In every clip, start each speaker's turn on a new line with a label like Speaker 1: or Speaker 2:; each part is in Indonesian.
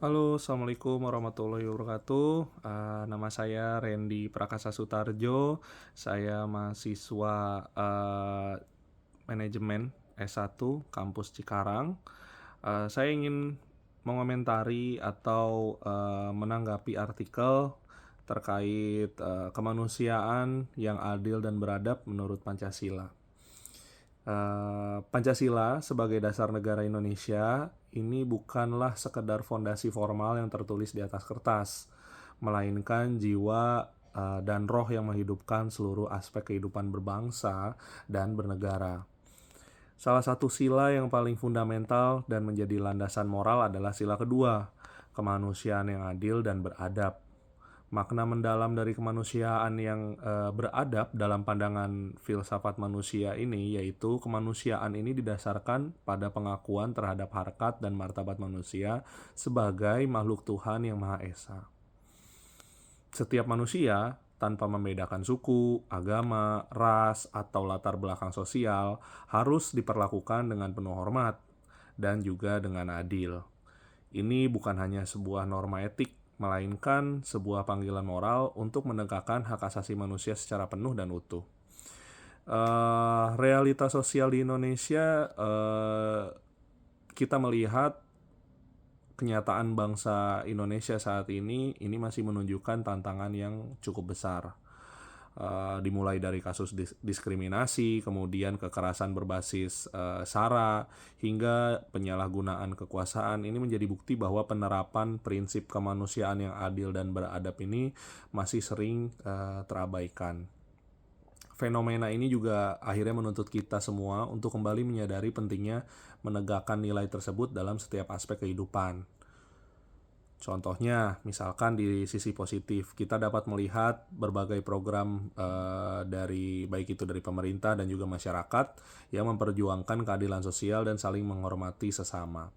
Speaker 1: Halo, Assalamualaikum warahmatullahi wabarakatuh. Nama saya Randy Prakasa Sutarjo. Saya mahasiswa manajemen S1 kampus Cikarang. Saya ingin mengomentari atau menanggapi artikel terkait kemanusiaan yang adil dan beradab menurut Pancasila. Pancasila sebagai dasar negara Indonesia ini bukanlah sekedar fondasi formal yang tertulis di atas kertas, melainkan jiwa dan roh yang menghidupkan seluruh aspek kehidupan berbangsa dan bernegara. Salah satu sila yang paling fundamental dan menjadi landasan moral adalah sila kedua, kemanusiaan yang adil dan beradab. Makna mendalam dari kemanusiaan yang beradab dalam pandangan filsafat manusia ini yaitu kemanusiaan ini didasarkan pada pengakuan terhadap harkat dan martabat manusia sebagai makhluk Tuhan yang Maha Esa. Setiap manusia tanpa membedakan suku, agama, ras, atau latar belakang sosial harus diperlakukan dengan penuh hormat dan juga dengan adil. Ini bukan hanya sebuah norma etik, melainkan sebuah panggilan moral untuk menegakkan hak asasi manusia secara penuh dan utuh. Realitas sosial di Indonesia, kita melihat kenyataan bangsa Indonesia saat ini masih menunjukkan tantangan yang cukup besar. Dimulai dari kasus diskriminasi, kemudian kekerasan berbasis SARA, hingga penyalahgunaan kekuasaan. Ini menjadi bukti bahwa penerapan prinsip kemanusiaan yang adil dan beradab ini masih sering terabaikan. Fenomena ini juga akhirnya menuntut kita semua untuk kembali menyadari pentingnya menegakkan nilai tersebut dalam setiap aspek kehidupan. Contohnya, misalkan di sisi positif, kita dapat melihat berbagai program dari baik itu dari pemerintah dan juga masyarakat yang memperjuangkan keadilan sosial dan saling menghormati sesama.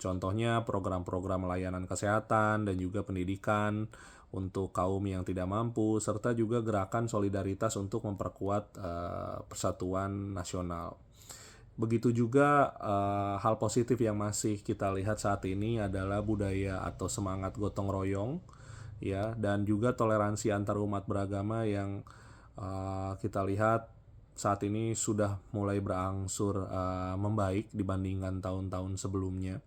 Speaker 1: Contohnya program-program layanan kesehatan dan juga pendidikan untuk kaum yang tidak mampu, serta juga gerakan solidaritas untuk memperkuat persatuan nasional. Begitu juga hal positif yang masih kita lihat saat ini adalah budaya atau semangat gotong royong, ya, dan juga toleransi antar umat beragama yang kita lihat saat ini sudah mulai berangsur membaik dibandingkan tahun-tahun sebelumnya.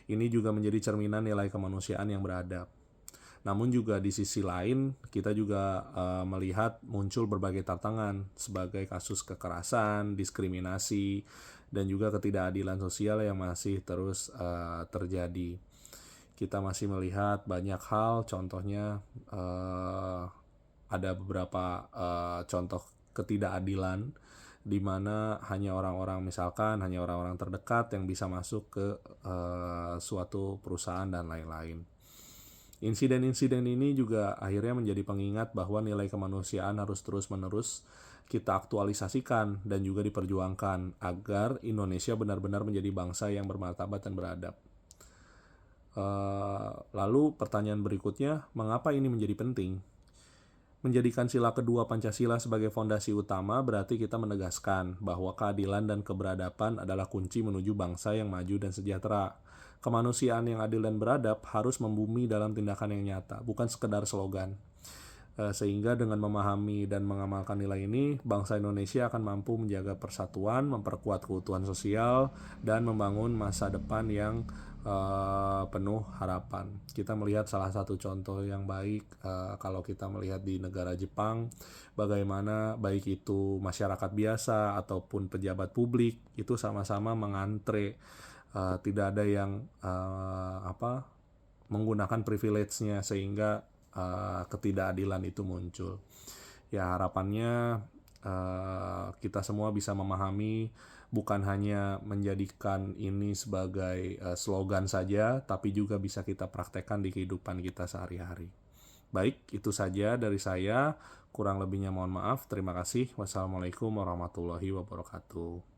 Speaker 1: Ini juga menjadi cerminan nilai kemanusiaan yang beradab. Namun juga di sisi lain kita juga melihat muncul berbagai tantangan sebagai kasus kekerasan, diskriminasi, dan juga ketidakadilan sosial yang masih terus terjadi. Kita masih melihat banyak hal, contohnya ada beberapa contoh ketidakadilan di mana hanya hanya orang-orang terdekat yang bisa masuk ke suatu perusahaan dan lain-lain. Insiden-insiden ini juga akhirnya menjadi pengingat bahwa nilai kemanusiaan harus terus-menerus kita aktualisasikan dan juga diperjuangkan agar Indonesia benar-benar menjadi bangsa yang bermartabat dan beradab. Lalu pertanyaan berikutnya, mengapa ini menjadi penting? Menjadikan sila kedua Pancasila sebagai fondasi utama berarti kita menegaskan bahwa keadilan dan keberadaban adalah kunci menuju bangsa yang maju dan sejahtera. Kemanusiaan yang adil dan beradab harus membumi dalam tindakan yang nyata, bukan sekedar slogan. Sehingga dengan memahami dan mengamalkan nilai ini, bangsa Indonesia akan mampu menjaga persatuan, memperkuat keutuhan sosial, dan membangun masa depan yang penuh harapan. Kita melihat salah satu contoh yang baik kalau kita melihat di negara Jepang, bagaimana baik itu masyarakat biasa ataupun pejabat publik itu sama-sama mengantre, tidak ada yang menggunakan privilege-nya sehingga ketidakadilan itu muncul. Ya, harapannya kita semua bisa memahami, bukan hanya menjadikan ini sebagai slogan saja, tapi juga bisa kita praktekkan di kehidupan kita sehari-hari. Baik, itu saja dari saya. Kurang lebihnya mohon maaf. Terima kasih. Wassalamualaikum warahmatullahi wabarakatuh.